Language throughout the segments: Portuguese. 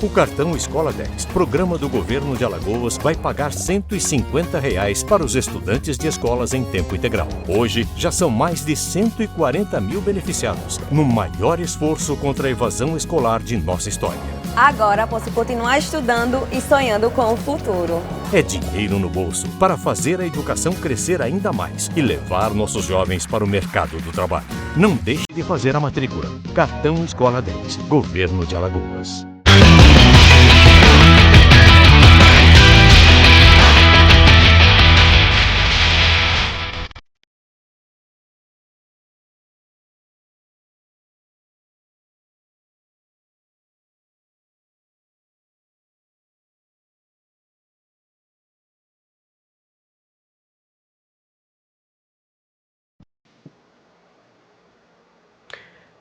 O cartão Escola 10, programa do governo de Alagoas, vai pagar R$ 150 para os estudantes de escolas em tempo integral. Hoje, já são mais de 140 mil beneficiados, no maior esforço contra a evasão escolar de nossa história. Agora posso continuar estudando e sonhando com o futuro. É dinheiro no bolso para fazer a educação crescer ainda mais e levar nossos jovens para o mercado do trabalho. Não deixe de fazer a matrícula. Cartão Escola 10, Governo de Alagoas.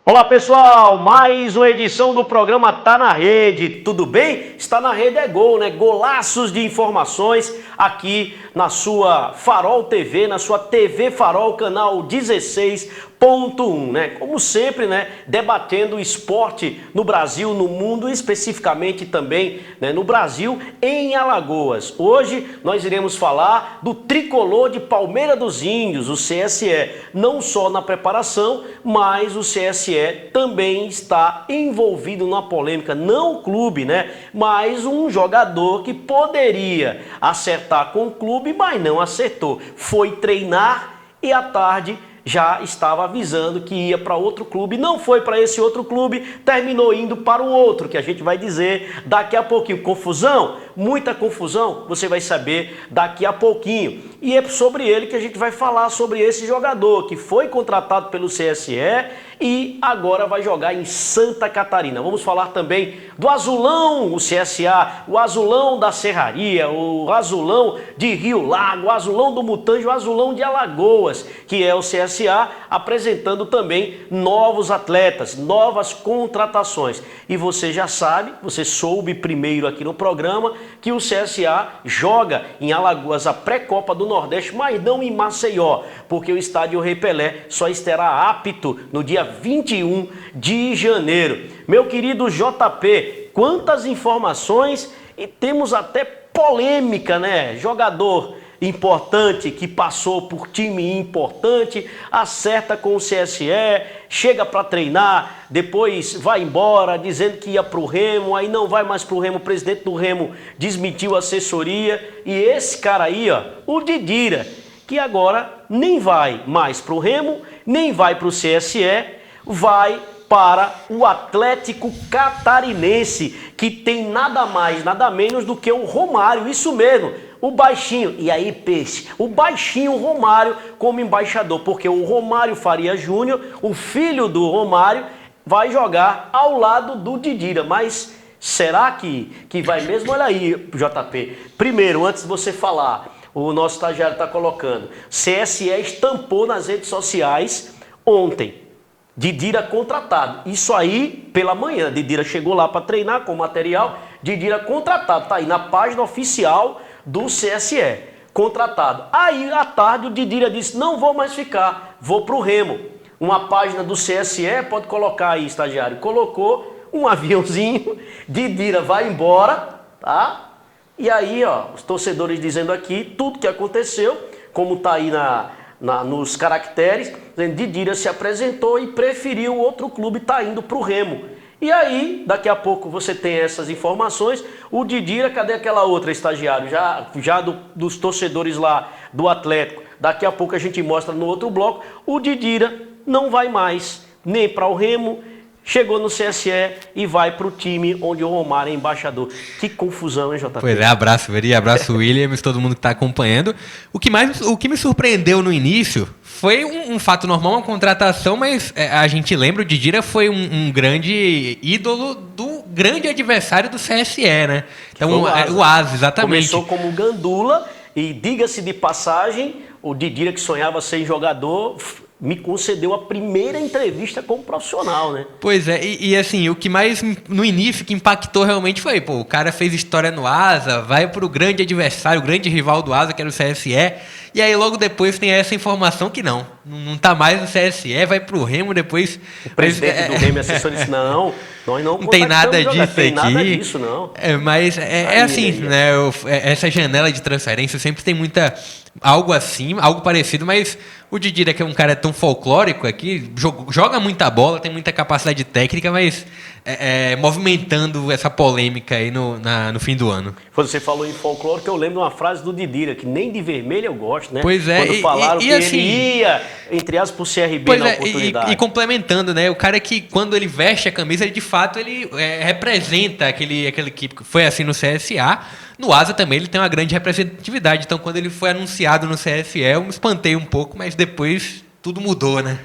Olá pessoal, mais uma edição do programa Tá na Rede, tudo bem? Está na Rede é gol, né? Golaços de informações aqui na sua Farol TV, na sua TV Farol, canal 16.1, né? Como sempre, né? Debatendo o esporte no Brasil, no mundo, especificamente também, né? No Brasil, em Alagoas. Hoje nós iremos falar do tricolor de Palmeira dos Índios, o CSE, não só na preparação, mas o CSE também está envolvido numa polêmica, não o clube, né? Mas um jogador que poderia acertar com o clube, mas não acertou. Foi treinar e à tarde já estava avisando que ia para outro clube, não foi para esse outro clube, terminou indo para o outro, que a gente vai dizer daqui a pouquinho. Confusão? Muita confusão, você vai saber daqui a pouquinho. E é sobre ele que a gente vai falar, sobre esse jogador que foi contratado pelo CSE e agora vai jogar em Santa Catarina. Vamos falar também do Azulão, o CSA, o Azulão da Serraria, o Azulão de Rio Lago, o Azulão do Mutange, o Azulão de Alagoas, que é o CSA, apresentando também novos atletas, novas contratações. E você já sabe, você soube primeiro aqui no programa, que o CSA joga em Alagoas a pré-copa do Nordeste, mas não em Maceió, porque o estádio Rei Pelé só estará apto no dia 21 de janeiro. Meu querido JP, quantas informações e temos até polêmica, né? Jogador importante que passou por time importante, acerta com o CSE, chega para treinar, depois vai embora dizendo que ia para o Remo, aí não vai mais para o Remo, o presidente do Remo desmentiu a assessoria e esse cara aí, ó, o Didira, que agora nem vai mais para o Remo, nem vai para o CSE, vai para o Atlético Catarinense, que tem nada mais, nada menos do que o Romário, isso mesmo, o baixinho, e aí peixe, o baixinho Romário como embaixador, porque o Romário Faria Júnior, o filho do Romário, vai jogar ao lado do Didira, mas será que vai mesmo? Olha aí, JP, primeiro, antes de você falar, o nosso estagiário está colocando, CSE estampou nas redes sociais ontem, Didira contratado. Isso aí pela manhã. Didira chegou lá para treinar com material. Didira contratado. Tá aí na página oficial do CSE. Contratado. Aí à tarde o Didira disse: não vou mais ficar, vou pro Remo. Uma página do CSE, pode colocar aí, estagiário. Colocou um aviãozinho. Didira vai embora, tá? E aí, ó, os torcedores dizendo aqui tudo que aconteceu, como tá aí nos caracteres, Didira se apresentou e preferiu outro clube, tá indo para o Remo. E aí, daqui a pouco você tem essas informações. O Didira, cadê aquela outra, estagiário? Já dos torcedores lá do Atlético. Daqui a pouco a gente mostra no outro bloco. O Didira não vai mais nem para o Remo, chegou no CSE e vai para o time onde o Romário é embaixador. Que confusão, hein, JP? Pois é, abraço, Veri, abraço, Williams, todo mundo que está acompanhando. O que me surpreendeu no início foi um fato normal, uma contratação, mas a gente lembra, o Didira foi um grande ídolo do grande adversário do CSE, né? Então, o Asa, exatamente. Começou como Gandula e, diga-se de passagem, o Didira, que sonhava ser jogador, me concedeu a primeira entrevista como profissional, né? Pois é, e assim, o que mais no início que impactou realmente foi, pô, o cara fez história no Asa, vai pro grande adversário, o grande rival do Asa, que era o CSE, e aí logo depois tem essa informação que não tá mais no CSE, vai pro Remo depois. O presidente do Remo, assessor, disse, não, Nós não tem nada contactamos disso tem aqui. nada disso, não. Mas é assim, né? Essa janela de transferência sempre tem algo assim, algo parecido, mas o Didira, que é um cara tão folclórico aqui, joga muita bola, tem muita capacidade técnica, mas movimentando essa polêmica aí no fim do ano. Você falou em folclore, que eu lembro de uma frase do Didira, que nem de vermelho eu gosto, né? Pois é. Quando falaram que assim, ele ia, entre aspas, pro CRB na oportunidade. E complementando, né? O cara que, quando ele veste a camisa, ele de fato representa aquela equipe. Foi assim no CSA. No Asa também ele tem uma grande representatividade. Então, quando ele foi anunciado no CSE, eu me espantei um pouco, mas depois tudo mudou, né?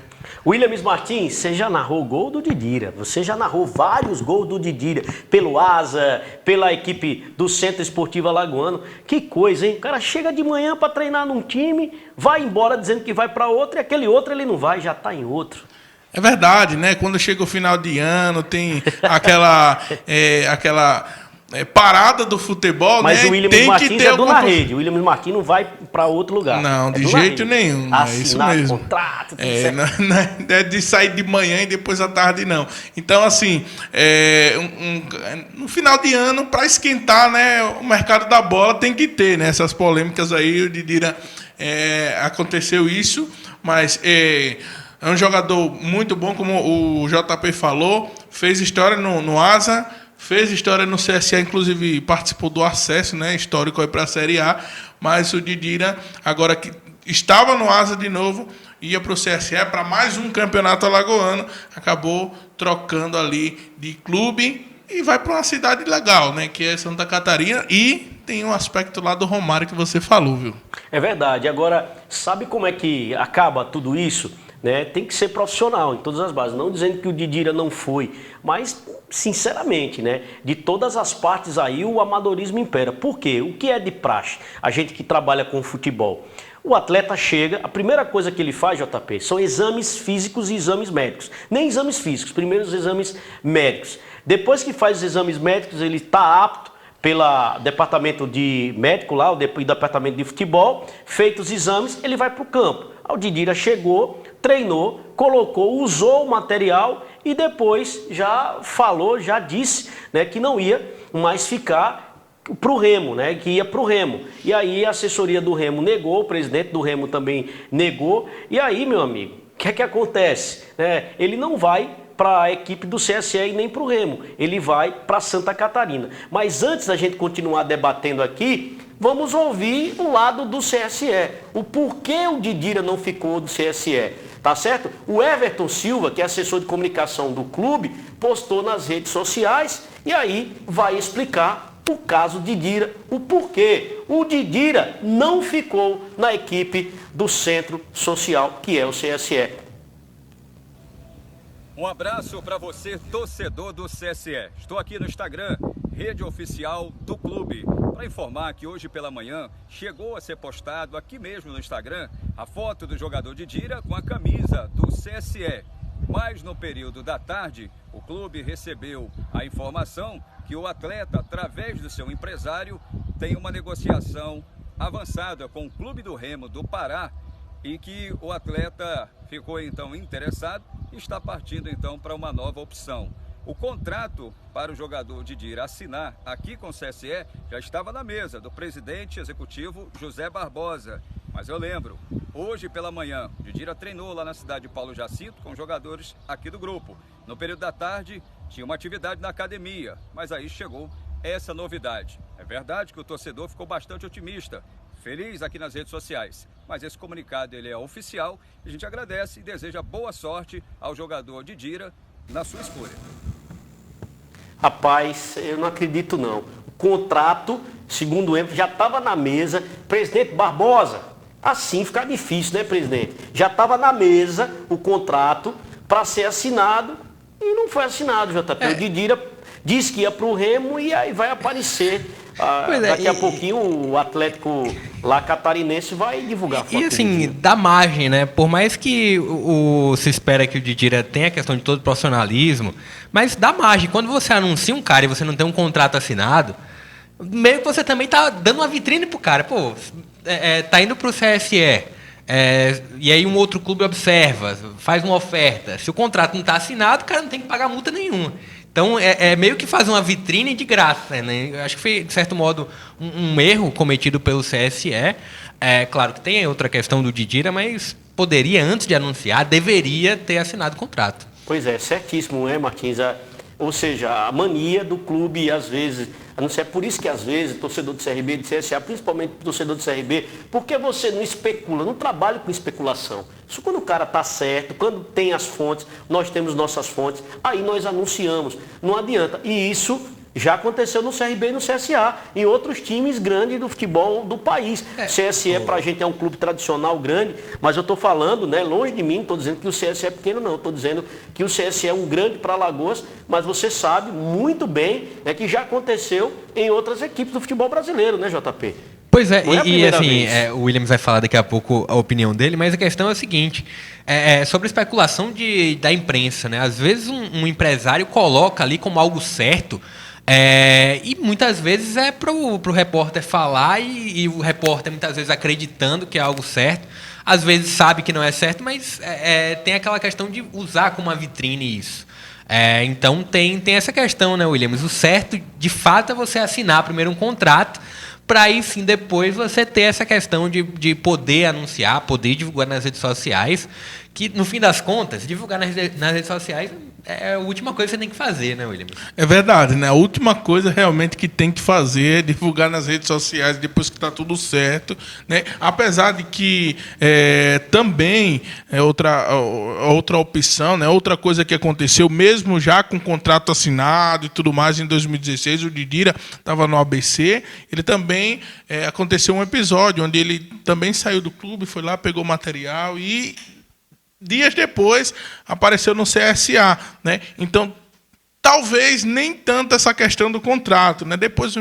Williams Martins, você já narrou gol do Didira, você já narrou vários gols do Didira, pelo Asa, pela equipe do Centro Esportivo Alagoano. Que coisa, hein? O cara chega de manhã para treinar num time, vai embora dizendo que vai para outro, e aquele outro ele não vai, já está em outro. É verdade, né? Quando chega o final de ano, tem aquela parada do futebol, mas né? O Williams Martins é do Na Rede. O Williams Martins não vai para outro lugar. Não, de jeito nenhum. É isso mesmo. Contrato, tudo certo. Não é de sair de manhã e depois à tarde, não. Então, assim, no final de ano, para esquentar, né, o mercado da bola tem que ter, né? Essas polêmicas aí, o Didira, aconteceu isso, mas é um jogador muito bom, como o JP falou, fez história no Asa, fez história no CSA, inclusive participou do acesso, né, histórico para a Série A, mas o Didira, agora que estava no Asa de novo, ia para o CSE para mais um campeonato alagoano, acabou trocando ali de clube e vai para uma cidade legal, né, que é Santa Catarina, e tem um aspecto lá do Romário que você falou, viu? É verdade. Agora, sabe como é que acaba tudo isso? Né? Tem que ser profissional em todas as bases, não dizendo que o Didira não foi, mas sinceramente, né? De todas as partes aí o amadorismo impera. Por quê? O que é de praxe? A gente que trabalha com futebol. O atleta chega, a primeira coisa que ele faz, JP, são exames físicos e exames médicos. Nem exames físicos, primeiro os exames médicos. Depois que faz os exames médicos, ele está apto pelo departamento de médico lá, o departamento de futebol, feitos os exames, ele vai para o campo. O Didira chegou, treinou, colocou, usou o material e depois já falou, já disse, né, que não ia mais ficar para o Remo, né, que ia para o Remo. E aí a assessoria do Remo negou, o presidente do Remo também negou. E aí, meu amigo, o que é que acontece? Ele não vai para a equipe do CSE e nem para o Remo, ele vai para Santa Catarina. Mas antes da gente continuar debatendo aqui, vamos ouvir o lado do CSE, o porquê o Didira não ficou do CSE, tá certo? O Everton Silva, que é assessor de comunicação do clube, postou nas redes sociais e aí vai explicar o caso Didira, o porquê o Didira não ficou na equipe do Centro Social, que é o CSE. Um abraço para você, torcedor do CSE. Estou aqui no Instagram, rede oficial do clube, para informar que hoje pela manhã chegou a ser postado aqui mesmo no Instagram a foto do jogador Didira com a camisa do CSE. Mas no período da tarde, o clube recebeu a informação que o atleta, através do seu empresário, tem uma negociação avançada com o Clube do Remo do Pará e que o atleta ficou então interessado e está partindo então para uma nova opção. O contrato para o jogador Didira assinar aqui com o CSE já estava na mesa do presidente executivo José Barbosa. Mas eu lembro, hoje pela manhã, Didira treinou lá na cidade de Paulo Jacinto com jogadores aqui do grupo. No período da tarde, tinha uma atividade na academia, mas aí chegou essa novidade. É verdade que o torcedor ficou bastante otimista, feliz aqui nas redes sociais, mas esse comunicado ele é oficial e a gente agradece e deseja boa sorte ao jogador Didira na sua escolha. Rapaz, eu não acredito não. O contrato, segundo o Everton, já estava na mesa. Presidente Barbosa, assim fica difícil, né, presidente? Já estava na mesa o contrato para ser assinado e não foi assinado, JP. O Didira disse que ia para o Remo e aí vai aparecer. Daqui a pouquinho o Atlético lá catarinense vai divulgar a foto. E assim, dá margem, né? Por mais que se espera que o Didira tenha a questão de todo profissionalismo, mas dá margem. Quando você anuncia um cara e você não tem um contrato assinado, meio que você também tá dando uma vitrine pro cara. Pô, tá indo pro CSE, e aí um outro clube observa, faz uma oferta. Se o contrato não tá assinado, o cara não tem que pagar multa nenhuma. Então, é meio que fazer uma vitrine de graça, né? Eu acho que foi, de certo modo, um erro cometido pelo CSE. Claro que tem outra questão do Didira, mas poderia, antes de anunciar, deveria ter assinado o contrato. Pois é, certíssimo, né, Martins? Ou seja, a mania do clube, às vezes, a não ser por isso que às vezes, torcedor do CRB, de CSA, principalmente torcedor do CRB, por que você não especula, não trabalha com especulação? Isso quando o cara está certo, quando tem as fontes, nós temos nossas fontes, aí nós anunciamos, não adianta. E isso já aconteceu no CRB e no CSA, em outros times grandes do futebol do país. CSE para a gente é um clube tradicional grande, mas eu estou falando, né, longe de mim, não estou dizendo que o CSE é pequeno, não. Estou dizendo que o CSE é um grande para Alagoas, mas você sabe muito bem, né, que já aconteceu em outras equipes do futebol brasileiro, né, JP? Pois é, e assim, o Williams vai falar daqui a pouco a opinião dele, mas a questão é a seguinte, sobre a especulação da imprensa, né? Às vezes um empresário coloca ali como algo certo, e muitas vezes é pro repórter falar e o repórter muitas vezes acreditando que é algo certo, às vezes sabe que não é certo, mas tem aquela questão de usar como uma vitrine isso. Então tem essa questão, né, Williams? O certo, de fato, é você assinar primeiro um contrato, para aí sim depois você ter essa questão de poder anunciar, poder divulgar nas redes sociais, que no fim das contas, divulgar nas redes sociais é a última coisa que você tem que fazer, né, William? É verdade, né? A última coisa realmente que tem que fazer é divulgar nas redes sociais depois que está tudo certo, né? Apesar de que também é outra opção, né? Outra coisa que aconteceu, mesmo já com o contrato assinado e tudo mais, em 2016, o Didira estava no ABC, ele também aconteceu um episódio onde ele também saiu do clube, foi lá, pegou material e dias depois apareceu no CSA, né? Então, talvez nem tanto essa questão do contrato, né? Depois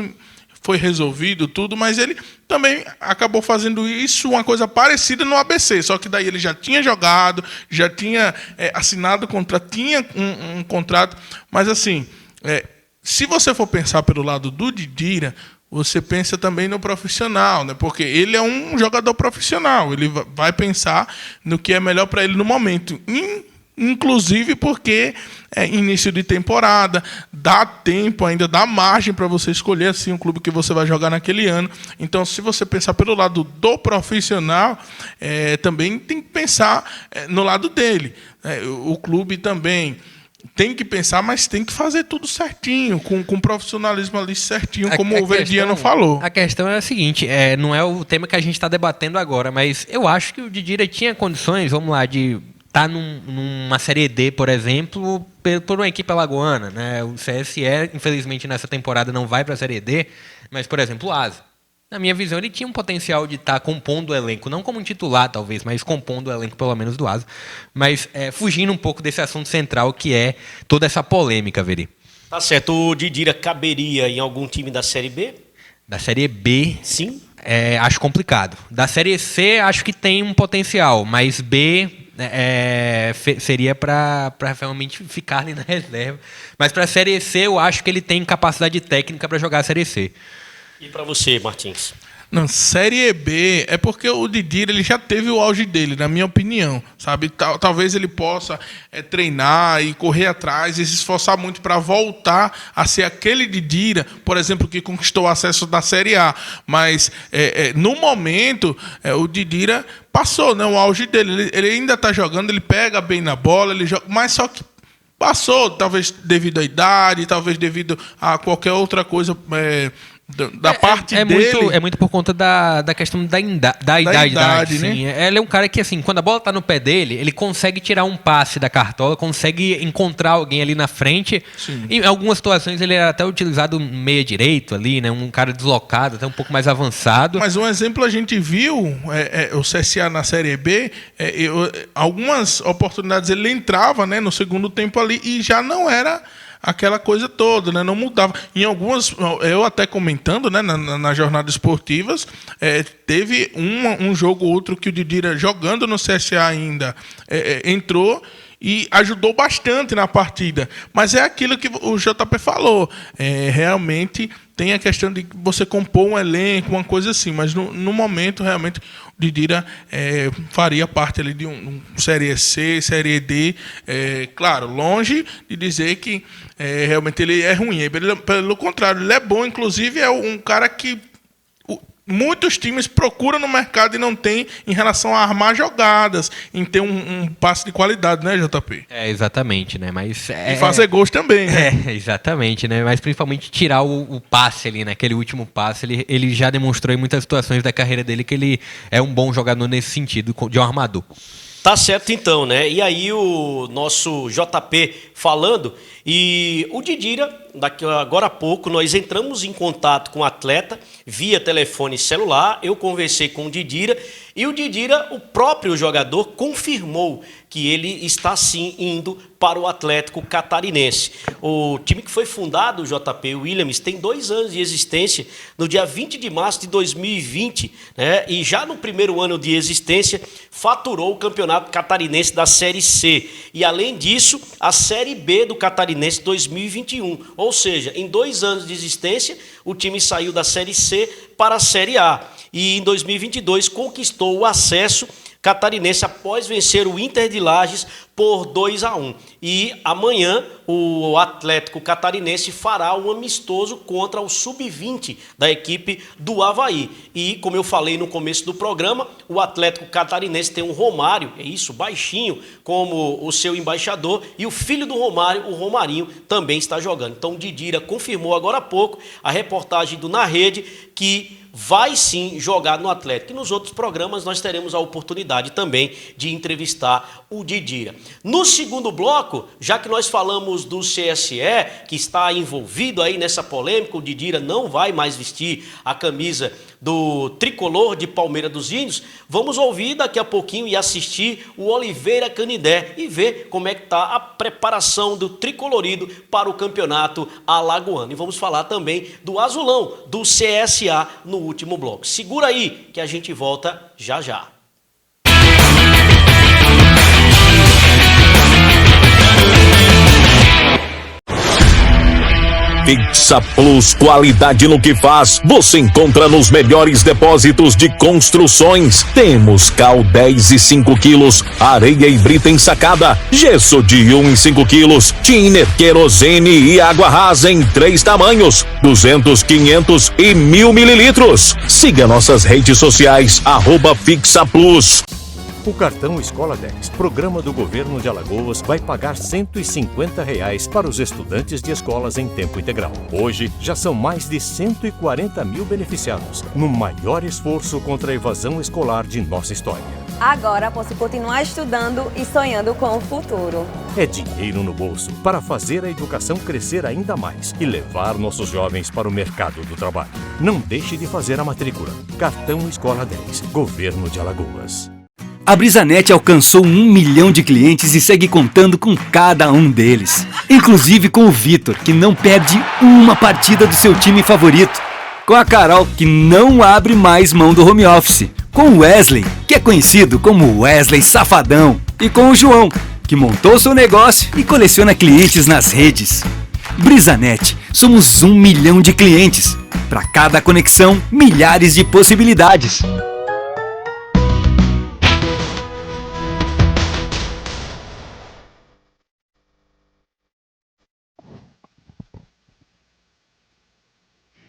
foi resolvido tudo, mas ele também acabou fazendo isso, uma coisa parecida no ABC, só que daí ele já tinha jogado, já tinha assinado o contrato, tinha um contrato, mas assim, se você for pensar pelo lado do Didira, você pensa também no profissional, né? Porque ele é um jogador profissional, ele vai pensar no que é melhor para ele no momento, inclusive porque é início de temporada, dá tempo ainda, dá margem para você escolher assim um clube que você vai jogar naquele ano. Então, se você pensar pelo lado do profissional, também tem que pensar no lado dele. O clube também tem que pensar, mas tem que fazer tudo certinho, com profissionalismo ali certinho, como o Verdiano falou. A questão é a seguinte, não é o tema que a gente está debatendo agora, mas eu acho que o Didira tinha condições, vamos lá, de estar numa Série D, por exemplo, por uma equipe alagoana, né? O CSE, infelizmente, nessa temporada não vai para a Série D, mas, por exemplo, o Asa. Na minha visão, ele tinha um potencial de estar compondo o elenco, não como um titular, talvez, mas compondo o elenco, pelo menos, do Asa. Mas fugindo um pouco desse assunto central, que é toda essa polêmica, Veri. Tá certo. O Didira caberia em algum time da Série B? Da Série B, sim, acho complicado. Da Série C, acho que tem um potencial, mas B seria para realmente ficar ali na reserva. Mas para a Série C, eu acho que ele tem capacidade técnica para jogar a Série C. E para você, Martins? Não, Série B é porque o Didira ele já teve o auge dele, na minha opinião, sabe? Talvez ele possa treinar e correr atrás e se esforçar muito para voltar a ser aquele Didira, por exemplo, que conquistou o acesso da Série A. Mas, no momento, o Didira passou, né, o auge dele. Ele ainda está jogando, ele pega bem na bola, ele joga, mas só que passou, talvez devido à idade, talvez devido a qualquer outra coisa da parte dele. É muito por conta da questão da idade, né? Sim. Ele é um cara que, assim, quando a bola tá no pé dele, ele consegue tirar um passe da cartola, consegue encontrar alguém ali na frente. Sim. Em algumas situações ele é até utilizado meia direito ali, né? Um cara deslocado, até um pouco mais avançado. Mas um exemplo a gente viu, o CSA na Série B, algumas oportunidades ele entrava, né, no segundo tempo ali e já não era aquela coisa toda, né? Não mudava. Em algumas, eu até comentando, né, nas jornadas esportivas, teve um jogo ou outro que o Didira, jogando no CSA ainda, entrou e ajudou bastante na partida. Mas é aquilo que o JP falou. Realmente tem a questão de você compor um elenco, uma coisa assim. Mas no momento, realmente, o Didira faria parte ali de um Série C, Série D. Claro, longe de dizer que realmente ele é ruim. Pelo contrário, ele é bom. Inclusive, é um cara que muitos times procuram no mercado e não tem em relação a armar jogadas, em ter um passe de qualidade, né, JP? Exatamente, né? Mas e fazer gols também, né? Exatamente, né? Mas principalmente tirar o passe ali, né? Aquele último passe, ele já demonstrou em muitas situações da carreira dele que ele é um bom jogador nesse sentido, de um armador. Tá certo então, né? E aí o nosso JP falando, e o Didira, agora há pouco, nós entramos em contato com o atleta via telefone celular, eu conversei com o Didira, e o Didira, o próprio jogador, confirmou que ele está sim indo para o Atlético Catarinense. O time que foi fundado, o JP Williams, tem 2 anos de existência, no dia 20 de março de 2020, né? E já no primeiro ano de existência, faturou o Campeonato Catarinense da Série C. E além disso, a Série B do Catarinense 2021. Ou seja, em 2 anos de existência, o time saiu da Série C para a Série A. E em 2022 conquistou o acesso catarinense após vencer o Inter de Lages por 2-1. E amanhã o Atlético Catarinense fará um amistoso contra o Sub-20 da equipe do Avaí. E, como eu falei no começo do programa, o Atlético Catarinense tem um Romário, baixinho, como o seu embaixador, e o filho do Romário, o Romarinho, também está jogando. Então o Didira confirmou agora há pouco a reportagem do Na Rede que vai sim jogar no Atlético. E nos outros programas nós teremos a oportunidade também de entrevistar o Didira. No segundo bloco, já que nós falamos do CSE, que está envolvido aí nessa polêmica, o Didira não vai mais vestir a camisa do tricolor de Palmeira dos Índios, vamos ouvir daqui a pouquinho e assistir o Oliveira Canindé e ver como é que está a preparação do tricolorido para o campeonato alagoano. E vamos falar também do azulão, do CSA, no último bloco. Segura aí que a gente volta já já. Fixa Plus, qualidade no que faz, você encontra nos melhores depósitos de construções. Temos cal 10 e 5 quilos, areia e brita ensacada, gesso de 1 e 5 quilos, thinner, querosene e água rasa em 3 tamanhos, 200, 500 e 1000 mililitros. Siga nossas redes sociais, @Fixa Plus. O cartão Escola 10, programa do governo de Alagoas, vai pagar R$ 150 para os estudantes de escolas em tempo integral. Hoje, já são mais de 140 mil beneficiados, no maior esforço contra a evasão escolar de nossa história. Agora posso continuar estudando e sonhando com o futuro. É dinheiro no bolso para fazer a educação crescer ainda mais e levar nossos jovens para o mercado do trabalho. Não deixe de fazer a matrícula. Cartão Escola 10, Governo de Alagoas. A Brisanet alcançou 1 milhão de clientes e segue contando com cada um deles. Inclusive com o Vitor, que não perde uma partida do seu time favorito. Com a Carol, que não abre mais mão do home office. Com o Wesley, que é conhecido como Wesley Safadão. E com o João, que montou seu negócio e coleciona clientes nas redes. Brisanet, somos 1 milhão de clientes. Para cada conexão, milhares de possibilidades.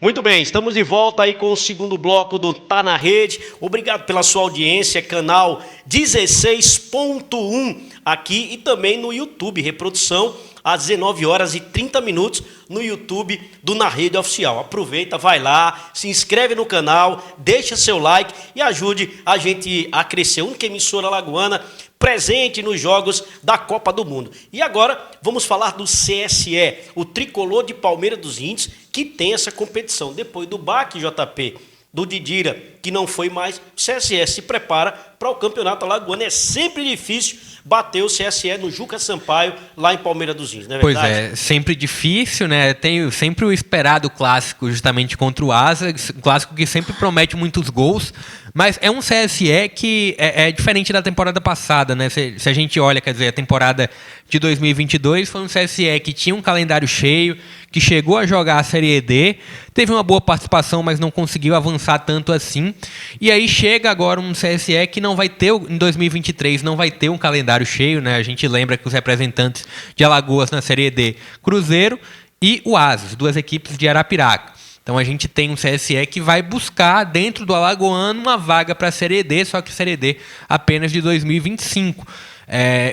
Muito bem, estamos de volta aí com o segundo bloco do Tá na Rede. Obrigado pela sua audiência, canal 16.1 aqui e também no YouTube, reprodução às 19h30 no YouTube do Na Rede Oficial. Aproveita, vai lá, se inscreve no canal, deixa seu like e ajude a gente a crescer. A única emissora alagoana presente nos jogos da Copa do Mundo. E agora vamos falar do CSE, o tricolor de Palmeira dos Índios, que tem essa competição. Depois do baque, JP, do Didira, que não foi mais, o CSE se prepara para o campeonato alagoano. É sempre difícil bater o CSE no Juca Sampaio, lá em Palmeira dos Índios, não é verdade? Pois é, sempre difícil, né? Tem sempre o esperado clássico justamente contra o Asa, um clássico que sempre promete muitos gols, Mas é um CSE que é diferente da temporada passada, né? Se a gente olha, quer dizer, a temporada de 2022 foi um CSE que tinha um calendário cheio, que chegou a jogar a Série D, teve uma boa participação, mas não conseguiu avançar tanto assim. E aí chega agora um CSE que não vai ter, em 2023, não vai ter um calendário cheio, né? A gente lembra que os representantes de Alagoas na Série D, Cruzeiro e o Ases, 2 equipes de Arapiraca. Então a gente tem um CSE que vai buscar dentro do Alagoano uma vaga para a Série D, só que Série D apenas de 2025.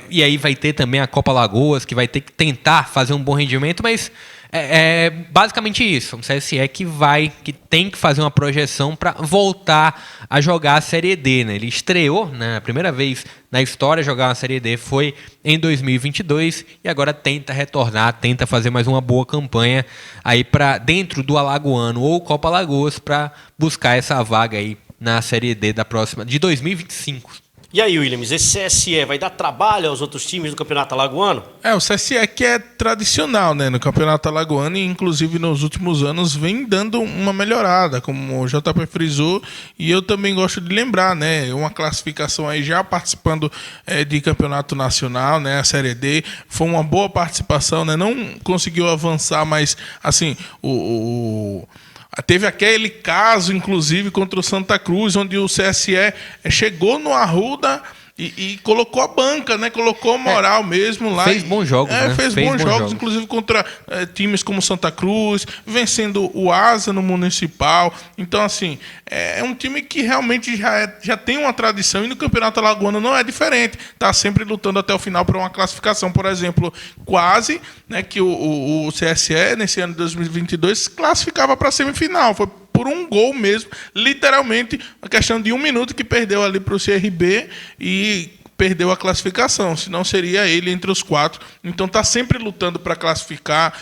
E aí vai ter também a Copa Alagoas, que vai ter que tentar fazer um bom rendimento, mas é basicamente isso. Um CSE que tem que fazer uma projeção para voltar a jogar a Série D, né? Ele estreou, né, a primeira vez na história jogar uma Série D foi em 2022 e agora tenta retornar, tenta fazer mais uma boa campanha aí para dentro do Alagoano ou Copa Alagoas para buscar essa vaga aí na Série D da próxima de 2025. E aí, Williams, esse CSE vai dar trabalho aos outros times do Campeonato Alagoano? O CSE que é tradicional, né, no Campeonato Alagoano e inclusive nos últimos anos vem dando uma melhorada, como o JP frisou, e eu também gosto de lembrar, né, uma classificação aí já participando de Campeonato Nacional, né, a Série D, foi uma boa participação, né, não conseguiu avançar, mas assim, teve aquele caso, inclusive, contra o Santa Cruz, onde o CSE chegou no Arruda e colocou a banca, né? Colocou moral mesmo lá. Fez bons jogos, né? Fez bons jogos, inclusive contra times como Santa Cruz, vencendo o Asa no Municipal. Então, assim, é um time que realmente já tem uma tradição e no Campeonato Alagoano não é diferente. Está sempre lutando até o final para uma classificação. Por exemplo, quase, né, que o CSE, nesse ano de 2022, classificava para a semifinal. Foi por um gol mesmo, literalmente, uma questão de 1 minuto que perdeu ali para o CRB e perdeu a classificação, senão seria ele entre os 4. Então está sempre lutando para classificar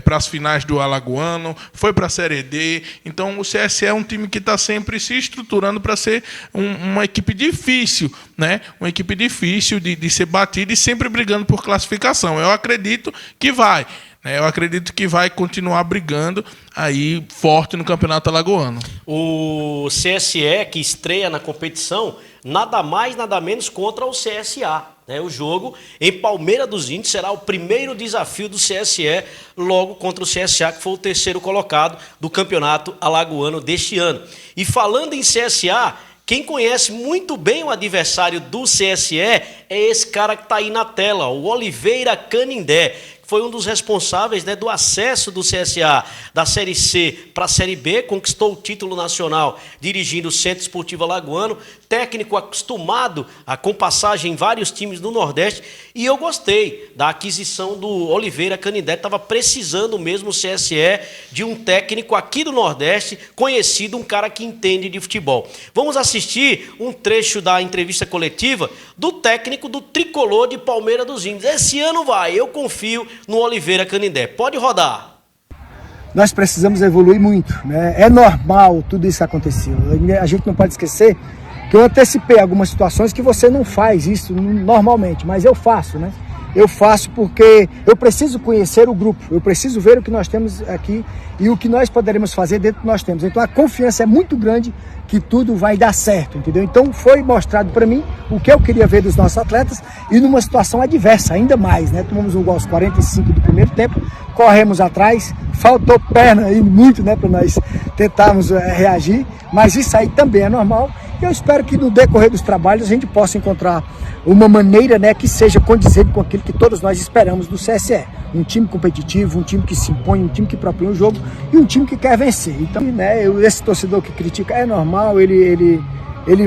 para as finais do Alagoano, foi para a Série D. Então o CSE é um time que está sempre se estruturando para ser uma equipe difícil, né? Uma equipe difícil de ser batida e sempre brigando por classificação. Eu acredito que vai. Eu acredito que vai continuar brigando aí forte no Campeonato Alagoano. O CSE, que estreia na competição, nada mais, nada menos contra o CSA. O jogo em Palmeira dos Índios será o primeiro desafio do CSE, logo contra o CSA, que foi o 3º colocado do Campeonato Alagoano deste ano. E falando em CSA, quem conhece muito bem o adversário do CSE é esse cara que está aí na tela, o Oliveira Canindé. Foi um dos responsáveis, né, do acesso do CSA da Série C para a Série B, conquistou o título nacional dirigindo o Centro Esportivo Alagoano, técnico acostumado com passagem em vários times do Nordeste, e eu gostei da aquisição do Oliveira Canindé. Estava precisando mesmo o CSE de um técnico aqui do Nordeste, conhecido, um cara que entende de futebol. Vamos assistir um trecho da entrevista coletiva do técnico do Tricolor de Palmeira dos Índios. Esse ano vai, eu confio no Oliveira Canindé. Pode rodar. Nós precisamos evoluir muito, né? É normal tudo isso que aconteceu. A gente não pode esquecer que eu antecipei algumas situações que você não faz isso normalmente, mas eu faço, né? Eu faço porque eu preciso conhecer o grupo, eu preciso ver o que nós temos aqui e o que nós poderemos fazer dentro do que nós temos. Então a confiança é muito grande que tudo vai dar certo, entendeu? Então foi mostrado para mim o que eu queria ver dos nossos atletas e numa situação adversa, ainda mais, né? Tomamos um gol aos 45 do primeiro tempo, corremos atrás, faltou perna aí muito, né, para nós tentarmos reagir, mas isso aí também é normal. E eu espero que no decorrer dos trabalhos a gente possa encontrar uma maneira, né, que seja condizente com aquilo que todos nós esperamos do CSE. Um time competitivo, um time que se impõe, um time que propõe o jogo e um time que quer vencer. Então, né, esse torcedor que critica é normal, ele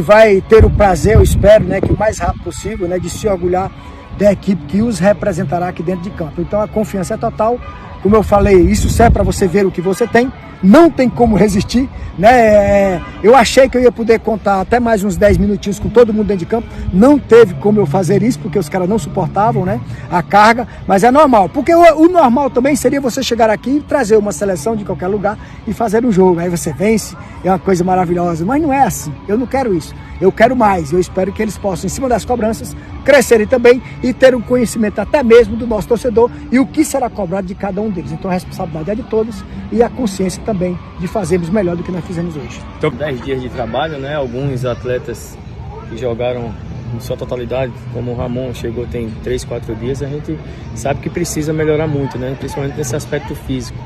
vai ter o prazer, eu espero, né, que o mais rápido possível, né, de se orgulhar da equipe que os representará aqui dentro de campo. Então a confiança é total. Como eu falei, isso serve para você ver o que você tem. Não tem como resistir, né? Eu achei que eu ia poder contar até mais uns 10 minutinhos com todo mundo dentro de campo. Não teve como eu fazer isso, porque os caras não suportavam, né, a carga. Mas é normal, porque o normal também seria você chegar aqui e trazer uma seleção de qualquer lugar e fazer um jogo. Aí você vence, é uma coisa maravilhosa. Mas não é assim, eu não quero isso. Eu quero mais, eu espero que eles possam, em cima das cobranças, crescerem também e ter um conhecimento até mesmo do nosso torcedor e o que será cobrado de cada um deles. Então a responsabilidade é de todos e a consciência também. também de fazermos melhor do que nós fizemos hoje. Então, 10 dias de trabalho, né? Alguns atletas que jogaram em sua totalidade, como o Ramon chegou tem 3, 4 dias, a gente sabe que precisa melhorar muito, né? Principalmente nesse aspecto físico.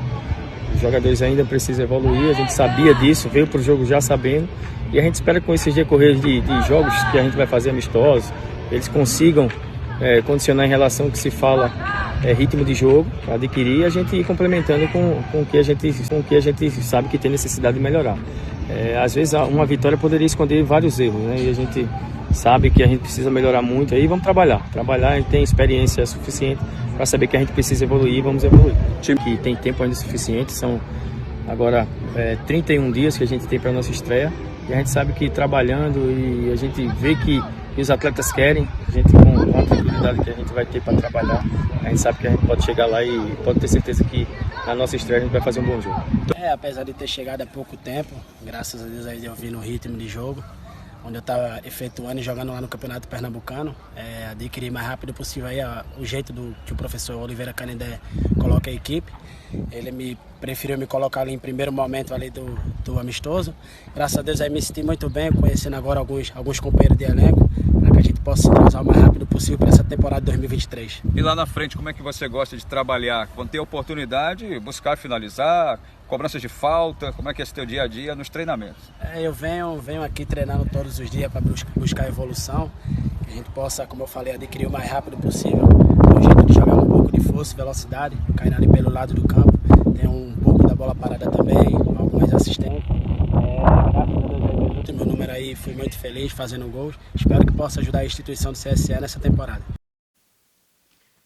Os jogadores ainda precisam evoluir, a gente sabia disso, veio para o jogo já sabendo, e a gente espera que com esses decorrer de jogos que a gente vai fazer amistosos, eles consigam condicionar em relação ao que se fala ritmo de jogo, adquirir, e a gente ir complementando com o que a gente sabe que tem necessidade de melhorar. Às vezes uma vitória poderia esconder vários erros, né? E a gente sabe que a gente precisa melhorar muito, aí vamos trabalhar, a gente tem experiência suficiente para saber que a gente precisa evoluir, vamos evoluir. Que tem tempo ainda suficiente, são agora 31 dias que a gente tem para a nossa estreia, e a gente sabe que trabalhando, e a gente vê que os atletas querem, a gente com a tranquilidade que a gente vai ter para trabalhar, a gente sabe que a gente pode chegar lá e pode ter certeza que na nossa estreia a gente vai fazer um bom jogo. Apesar de ter chegado há pouco tempo, graças a Deus aí eu vi no ritmo de jogo, onde eu estava efetuando e jogando lá no Campeonato Pernambucano, adquirir mais rápido possível aí o jeito que o professor Oliveira Canindé coloca a equipe. Ele preferiu me colocar ali em primeiro momento ali do amistoso. Graças a Deus aí me senti muito bem, conhecendo agora alguns companheiros de elenco, para que a gente possa se entrosar o mais rápido possível para essa temporada de 2023. E lá na frente, como é que você gosta de trabalhar? Quando tem oportunidade, buscar finalizar, cobranças de falta, como é que é esse teu dia a dia nos treinamentos? Eu venho aqui treinando todos os dias para buscar evolução, que a gente possa, como eu falei, adquirir o mais rápido possível, o jeito de jogar um pouco de força e velocidade, caindo ali pelo lado do campo, tem um pouco da bola parada também, algumas assistências. Meu número aí, fui muito feliz fazendo gols, espero que possa ajudar a instituição do CSE nessa temporada.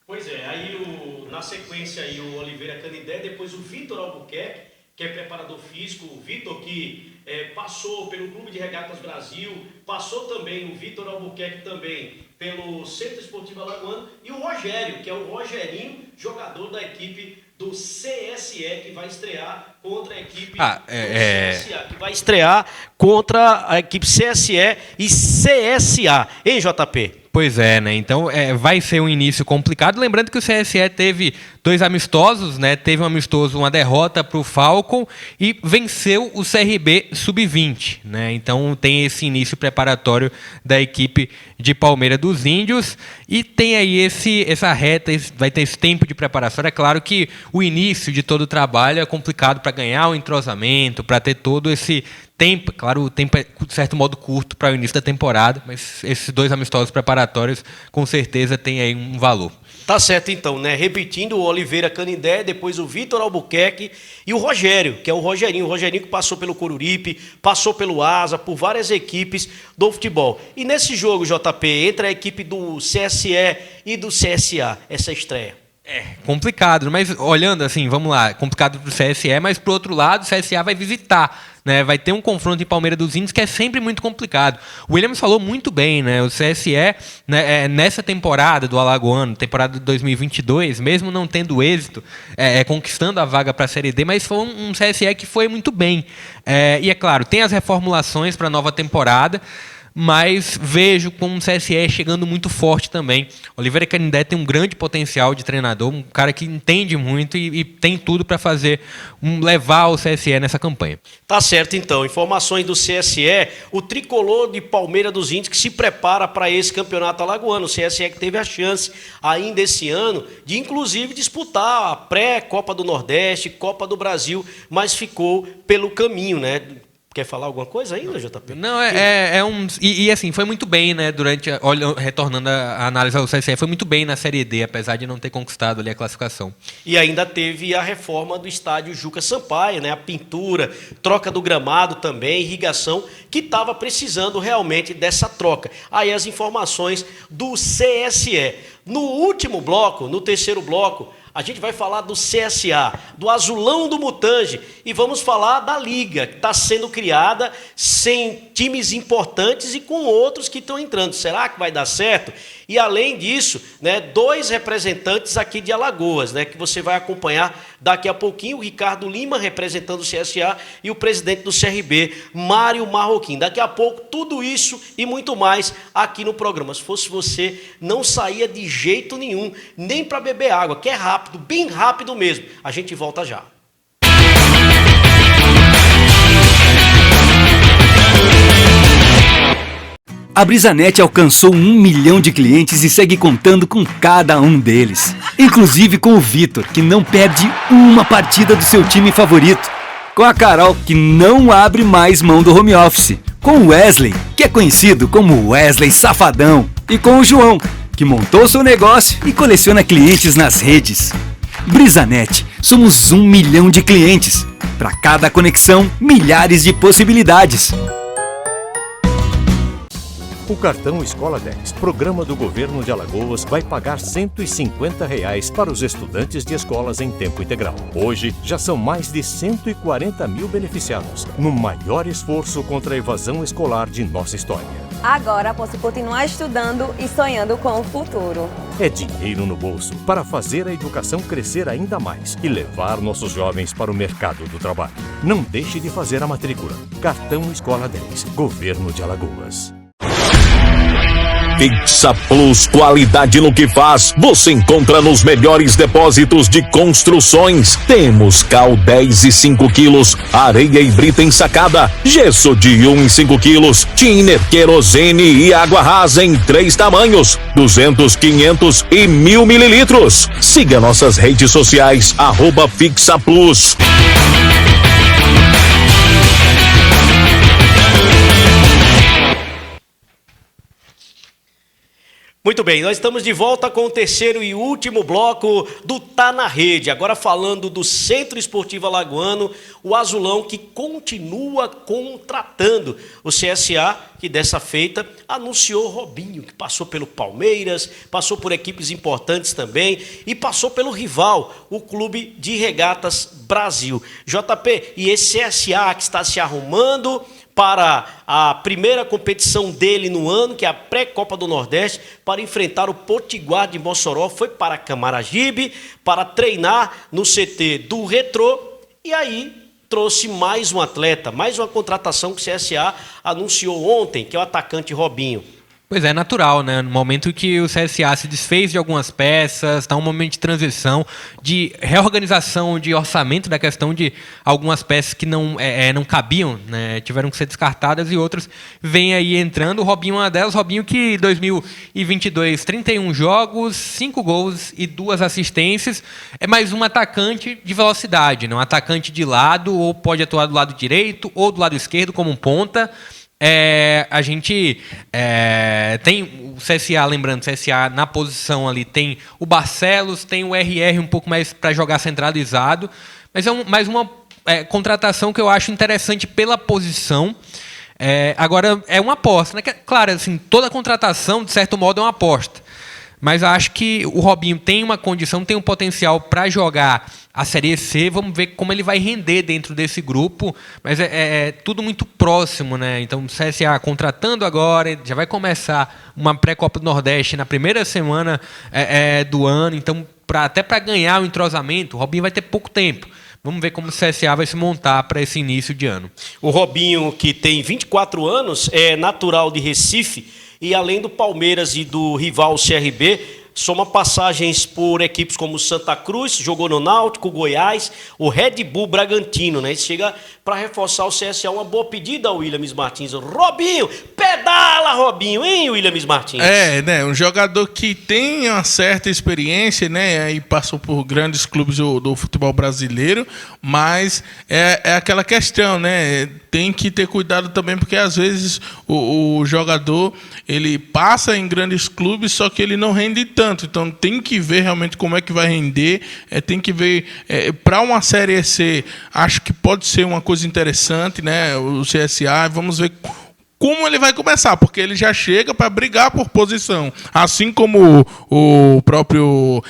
Pois é, aí na sequência aí o Oliveira Canindé, depois o Vitor Albuquerque, que é preparador físico, o Vitor que passou pelo Clube de Regatas Brasil, passou também o Vitor Albuquerque também pelo Centro Esportivo Alagoano, e o Rogério, que é o Rogerinho, jogador da equipe do CSE, que vai estrear contra a equipe CSA, que vai estrear contra a equipe CSE e CSA, hein, JP? Pois é, né? Então vai ser um início complicado. Lembrando que o CSE teve 2 amistosos, né? Teve um amistoso, uma derrota para o Falcon e venceu o CRB Sub-20, né? Então tem esse início preparatório da equipe de Palmeira dos Índios e tem aí essa reta, vai ter esse tempo de preparação. É claro que o início de todo o trabalho é complicado para ganhar o entrosamento, para ter todo esse tempo. Claro, o tempo é, de certo modo, curto para o início da temporada, mas esses 2 amistosos preparatórios, com certeza, têm aí um valor. Tá certo, então, né? Repetindo, o Oliveira Canindé, depois o Vitor Albuquerque e o Rogério, que é o Rogerinho que passou pelo Coruripe, passou pelo Asa, por várias equipes do futebol. E nesse jogo, JP, entre a equipe do CSE e do CSA, essa estreia? Complicado, mas olhando assim, vamos lá, complicado para o CSE, mas por outro lado, o CSA vai visitar, né? Vai ter um confronto em Palmeira dos Índios que é sempre muito complicado. O Williams falou muito bem, né? O CSE, né, nessa temporada do Alagoano, temporada de 2022, mesmo não tendo êxito, conquistando a vaga para a Série D, mas foi um CSE que foi muito bem. E é claro, tem as reformulações para a nova temporada, mas vejo como um CSE chegando muito forte também. Oliveira Canindé tem um grande potencial de treinador, um cara que entende muito e tem tudo para levar o CSE nessa campanha. Tá certo, então. Informações do CSE, o tricolor de Palmeira dos Índios que se prepara para esse campeonato alagoano. O CSE que teve a chance ainda esse ano de, inclusive, disputar a pré-Copa do Nordeste, Copa do Brasil, mas ficou pelo caminho, né? Quer falar alguma coisa ainda, JP? Não, E assim, foi muito bem, né? Retornando a análise ao CSE, foi muito bem na Série D, apesar de não ter conquistado ali a classificação. E ainda teve a reforma do estádio Juca Sampaio, né? A pintura, troca do gramado também, irrigação, que estava precisando realmente dessa troca. Aí as informações do CSE. No último bloco, no terceiro bloco, a gente vai falar do CSA, do Azulão do Mutange, e vamos falar da Liga, que está sendo criada sem times importantes e com outros que estão entrando. Será que vai dar certo? E além disso, né, 2 representantes aqui de Alagoas, né, que você vai acompanhar daqui a pouquinho, o Ricardo Lima representando o CSA e o presidente do CRB, Mário Marroquim. Daqui a pouco, tudo isso e muito mais aqui no programa. Se fosse você, não saía de jeito nenhum, nem para beber água, que é rápido, bem rápido mesmo. A gente volta já. A Brisanet alcançou 1 milhão de clientes e segue contando com cada um deles. Inclusive com o Vitor, que não perde uma partida do seu time favorito. Com a Carol, que não abre mais mão do home office. Com o Wesley, que é conhecido como Wesley Safadão. E com o João, que montou seu negócio e coleciona clientes nas redes. Brisanet, somos 1 milhão de clientes. Para cada conexão, milhares de possibilidades. O cartão Escola 10, programa do governo de Alagoas, vai pagar R$ 150 para os estudantes de escolas em tempo integral. Hoje, já são mais de 140 mil beneficiados, no maior esforço contra a evasão escolar de nossa história. Agora posso continuar estudando e sonhando com o futuro. É dinheiro no bolso para fazer a educação crescer ainda mais e levar nossos jovens para o mercado do trabalho. Não deixe de fazer a matrícula. Cartão Escola 10, Governo de Alagoas. Fixa Plus, qualidade no que faz, você encontra nos melhores depósitos de construções. Temos cal 10 e 5 quilos, areia e brita ensacada, gesso de 1 e 5 quilos, thinner, querosene e água rasa em 3 tamanhos, 200, 500 e 1000 mililitros. Siga nossas redes sociais, @Fixa Plus. Muito bem, nós estamos de volta com o terceiro e último bloco do Tá na Rede. Agora falando do Centro Esportivo Alagoano, o Azulão que continua contratando. O CSA, que dessa feita anunciou Robinho, que passou pelo Palmeiras, passou por equipes importantes também e passou pelo rival, o Clube de Regatas Brasil. JP, e esse CSA que está se arrumando para a primeira competição dele no ano, que é a pré-Copa do Nordeste, para enfrentar o Potiguar de Mossoró, foi para Camaragibe, para treinar no CT do Retrô, e aí trouxe mais um atleta, mais uma contratação que o CSA anunciou ontem, que é o atacante Robinho. Pois é, natural, né? No momento que o CSA se desfez de algumas peças, está um momento de transição, de reorganização de orçamento, da questão de algumas peças que não cabiam, né? Tiveram que ser descartadas e outras vem aí entrando. O Robinho é uma delas. Robinho que em 2022, 31 jogos, 5 gols e 2 assistências. É mais um atacante de velocidade, né? Um atacante de lado, ou pode atuar do lado direito ou do lado esquerdo como um ponta. A gente tem o CSA, lembrando, o CSA na posição ali tem o Barcelos, tem o RR um pouco mais para jogar centralizado, mas é mais uma contratação que eu acho interessante pela posição. Agora, é uma aposta, né? Claro, assim, toda contratação, de certo modo, é uma aposta. Mas eu acho que o Robinho tem uma condição, tem um potencial para jogar a Série C. Vamos ver como ele vai render dentro desse grupo. Mas é tudo muito próximo, né? Então, o CSA contratando agora, já vai começar uma pré-Copa do Nordeste na primeira semana do ano. Então, até para ganhar o entrosamento, o Robinho vai ter pouco tempo. Vamos ver como o CSA vai se montar para esse início de ano. O Robinho, que tem 24 anos, é natural de Recife, e além do Palmeiras e do rival CRB, soma passagens por equipes como Santa Cruz, jogou no Náutico, Goiás, o Red Bull Bragantino, né? Isso chega para reforçar o CSA. Uma boa pedida ao Williams Martins. Robinho, pedala, Robinho, hein, Williams Martins? Né? Um jogador que tem uma certa experiência, né? E passou por grandes clubes do futebol brasileiro, mas é aquela questão, né? Tem que ter cuidado também, porque às vezes o jogador ele passa em grandes clubes, só que ele não rende tanto. Então tem que ver realmente como é que vai render. Tem que ver para uma Série C. Acho que pode ser uma coisa interessante, né? O CSA. Vamos ver como ele vai começar, porque ele já chega para brigar por posição, assim como o próprio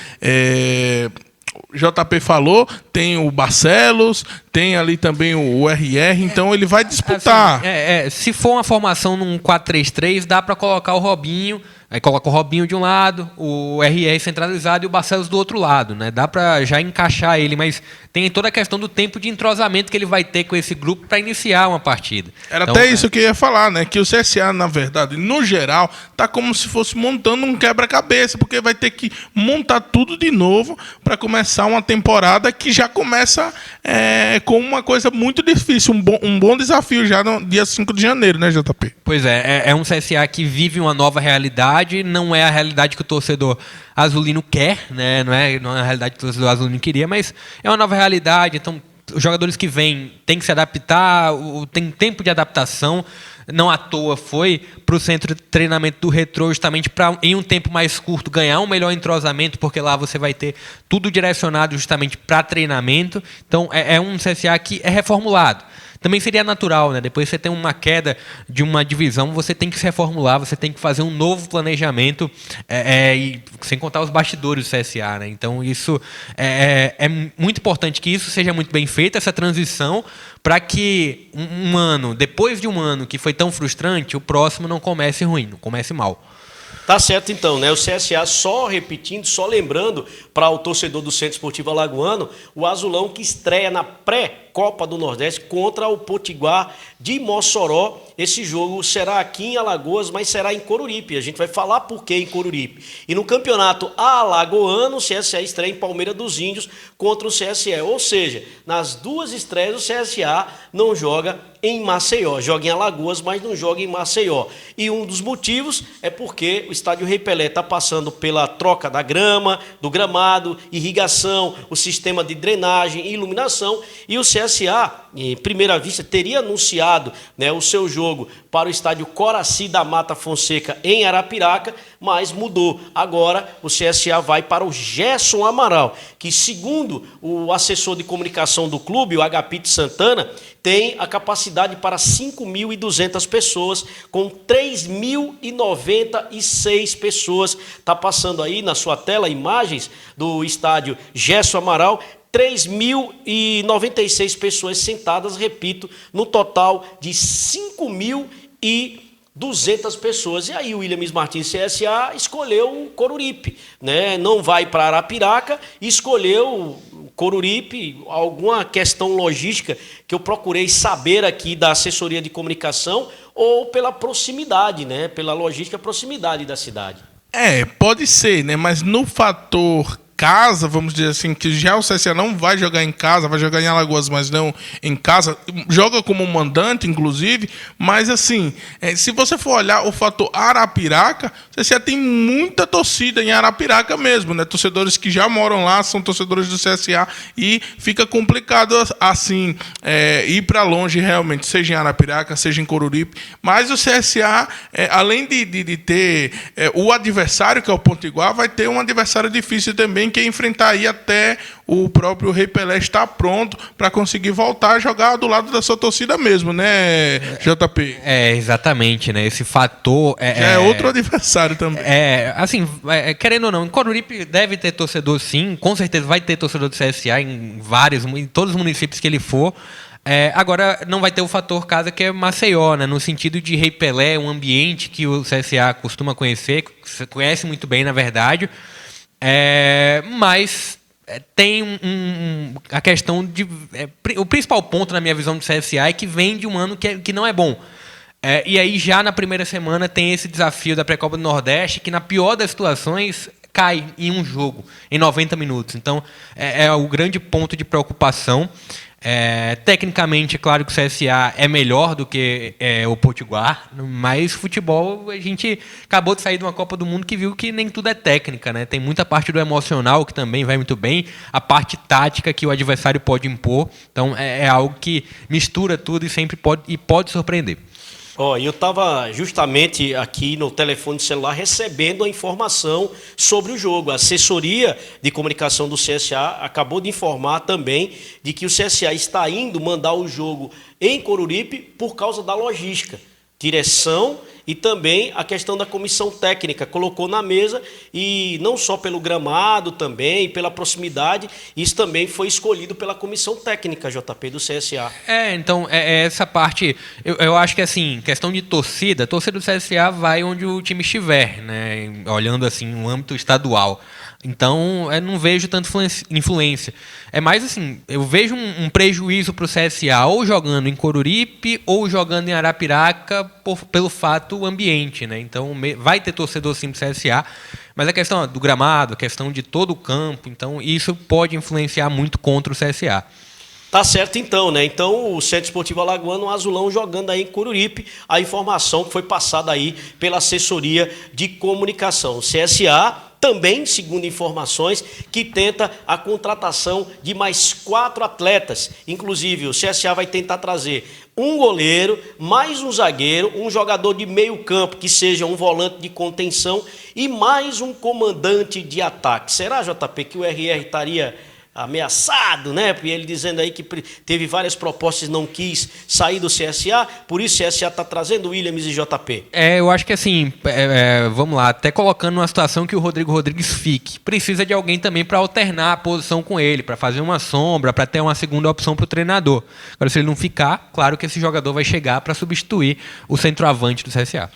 JP falou, tem o Barcelos, tem ali também o RR, então ele vai disputar. Assim, se for uma formação num 4-3-3, dá para colocar o Robinho, aí coloca o Robinho de um lado, o RR centralizado e o Barcelos do outro lado, né? Dá para já encaixar ele, mas tem toda a questão do tempo de entrosamento que ele vai ter com esse grupo para iniciar uma partida. Era então, até isso que eu ia falar, né? Que o CSA, na verdade, no geral, tá como se fosse montando um quebra-cabeça, porque vai ter que montar tudo de novo para começar uma temporada que já começa como uma coisa muito difícil, um bom desafio já no dia 5 de janeiro, né, JP? Pois é um CSA que vive uma nova realidade, não é a realidade que o torcedor azulino quer, né? Não é a realidade que o torcedor azulino queria, mas é uma nova realidade, então os jogadores que vêm têm que se adaptar, tem tempo de adaptação. Não à toa foi para o centro de treinamento do Retrô, justamente para, em um tempo mais curto, ganhar um melhor entrosamento, porque lá você vai ter tudo direcionado justamente para treinamento. Então, é um CSA que é reformulado. Também seria natural, né? Depois você tem uma queda de uma divisão, você tem que se reformular, você tem que fazer um novo planejamento, e sem contar os bastidores do CSA, né? Então, isso é muito importante que isso seja muito bem feito, essa transição, para que um ano, depois de um ano que foi tão frustrante, o próximo não comece ruim, não comece mal. Tá certo então, né? O CSA, só repetindo, só lembrando para o torcedor do Centro Esportivo Alagoano, o azulão que estreia na pré-Copa do Nordeste contra o Potiguar de Mossoró. Esse jogo será aqui em Alagoas, mas será em Coruripe. A gente vai falar por que em Coruripe. E no campeonato alagoano, o CSA estreia em Palmeira dos Índios contra o CSE. Ou seja, nas duas estreias o CSA não joga em Maceió. Joga em Alagoas, mas não joga em Maceió. E um dos motivos é porque o estádio Rei Pelé está passando pela troca da grama, do gramado, irrigação, o sistema de drenagem e iluminação. E o CSA, em primeira vista, teria anunciado, né, o seu jogo para o estádio Coraci da Mata Fonseca em Arapiraca, mas mudou. Agora o CSA vai para o Gerson Amaral, que, segundo o assessor de comunicação do clube, o Agapito Santana, tem a capacidade para 5.200 pessoas, com 3.096 pessoas. Está passando aí na sua tela imagens do estádio Gerson Amaral. 3.096 pessoas sentadas, repito, no total de 5.200 pessoas. E aí o Williams Martins CSA escolheu o Coruripe, né? Não vai para Arapiraca, escolheu Coruripe. Alguma questão logística que eu procurei saber aqui da assessoria de comunicação, ou pela proximidade, né? Pela logística, proximidade da cidade. Pode ser, né? Mas no fator casa, vamos dizer assim, que já o CSA não vai jogar em casa, vai jogar em Alagoas, mas não em casa, joga como mandante, inclusive, mas assim, se você for olhar o fator Arapiraca, o CSA tem muita torcida em Arapiraca mesmo, né? Torcedores que já moram lá, são torcedores do CSA, e fica complicado, assim, ir para longe realmente, seja em Arapiraca, seja em Coruripe, mas o CSA, além de ter o adversário, que é o Potiguar, vai ter um adversário difícil também, que é enfrentar aí até o próprio Rei Pelé estar pronto para conseguir voltar a jogar do lado da sua torcida mesmo, né, JP? Exatamente, né? Esse fator... Já é outro adversário também. Assim, querendo ou não, em Coruripe deve ter torcedor, sim, com certeza vai ter torcedor do CSA em todos os municípios que ele for. Agora, não vai ter o fator casa, que é Maceió, né? No sentido de Rei Pelé, um ambiente que o CSA costuma conhecer, conhece muito bem, na verdade. Mas tem a questão de... o principal ponto, na minha visão, do CSA é que vem de um ano que não é bom. E aí, já na primeira semana, tem esse desafio da Pré-Copa do Nordeste, que, na pior das situações, cai em um jogo, em 90 minutos. Então, é o grande ponto de preocupação. Tecnicamente, é claro que o CSA é melhor do que o Potiguar, mas futebol, a gente acabou de sair de uma Copa do Mundo que viu que nem tudo é técnica, né? Tem muita parte do emocional que também vai muito bem, a parte tática que o adversário pode impor. Então é algo que mistura tudo e sempre pode surpreender. Eu estava justamente aqui no telefone celular recebendo a informação sobre o jogo. A assessoria de comunicação do CSA acabou de informar também de que o CSA está indo mandar o jogo em Coruripe por causa da logística. Direção e também a questão da comissão técnica colocou na mesa, e não só pelo gramado também, pela proximidade, isso também foi escolhido pela comissão técnica, JP, do CSA. Então, essa parte, eu acho que, assim, questão de torcida, a torcida do CSA vai onde o time estiver, né? Olhando assim, no âmbito estadual. Então, eu não vejo tanta influência. É mais assim, eu vejo um prejuízo para o CSA, ou jogando em Coruripe, ou jogando em Arapiraca, pelo fato ambiente, né? Então, vai ter torcedor sim do CSA, mas a questão do gramado, a questão de todo o campo, então isso pode influenciar muito contra o CSA. Tá certo então, né? Então o Centro Esportivo Alagoano, o Azulão jogando aí em Coruripe, a informação que foi passada aí pela assessoria de comunicação. O CSA também, segundo informações, que tenta a contratação de mais 4 atletas. Inclusive, o CSA vai tentar trazer um goleiro, mais um zagueiro, um jogador de meio campo, que seja um volante de contenção, e mais um comandante de ataque. Será, JP, que o RR estaria ameaçado, né? E ele dizendo aí que teve várias propostas e não quis sair do CSA, por isso o CSA está trazendo o Williams e JP. Eu acho que assim, vamos lá, até colocando uma situação que o Rodrigo Rodrigues fique, precisa de alguém também para alternar a posição com ele, para fazer uma sombra, para ter uma segunda opção para o treinador. Agora, se ele não ficar, claro que esse jogador vai chegar para substituir o centroavante do CSA.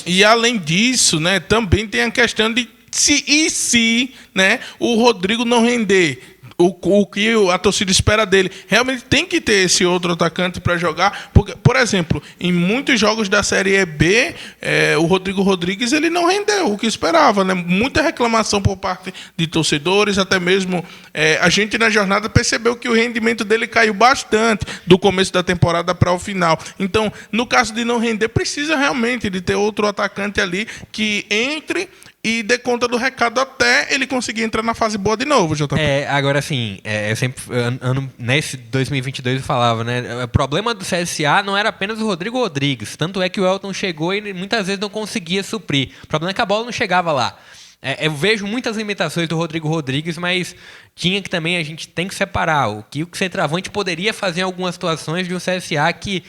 E além disso, né, também tem a questão de se né, o Rodrigo não render o que a torcida espera dele. Realmente tem que ter esse outro atacante para jogar. Porque, por exemplo, em muitos jogos da Série B, o Rodrigo Rodrigues ele não rendeu o que esperava, né? Muita reclamação por parte de torcedores, até mesmo a gente na jornada percebeu que o rendimento dele caiu bastante do começo da temporada para o final. Então, no caso de não render, precisa realmente de ter outro atacante ali que entre e dê conta do recado até ele conseguir entrar na fase boa de novo, JP. Agora assim, eu sempre, nesse 2022 eu falava, né? O problema do CSA não era apenas o Rodrigo Rodrigues, tanto é que o Elton chegou e muitas vezes não conseguia suprir. O problema é que a bola não chegava lá. Eu vejo muitas limitações do Rodrigo Rodrigues, mas a gente tem que separar o que o centroavante poderia fazer em algumas situações de um CSA que,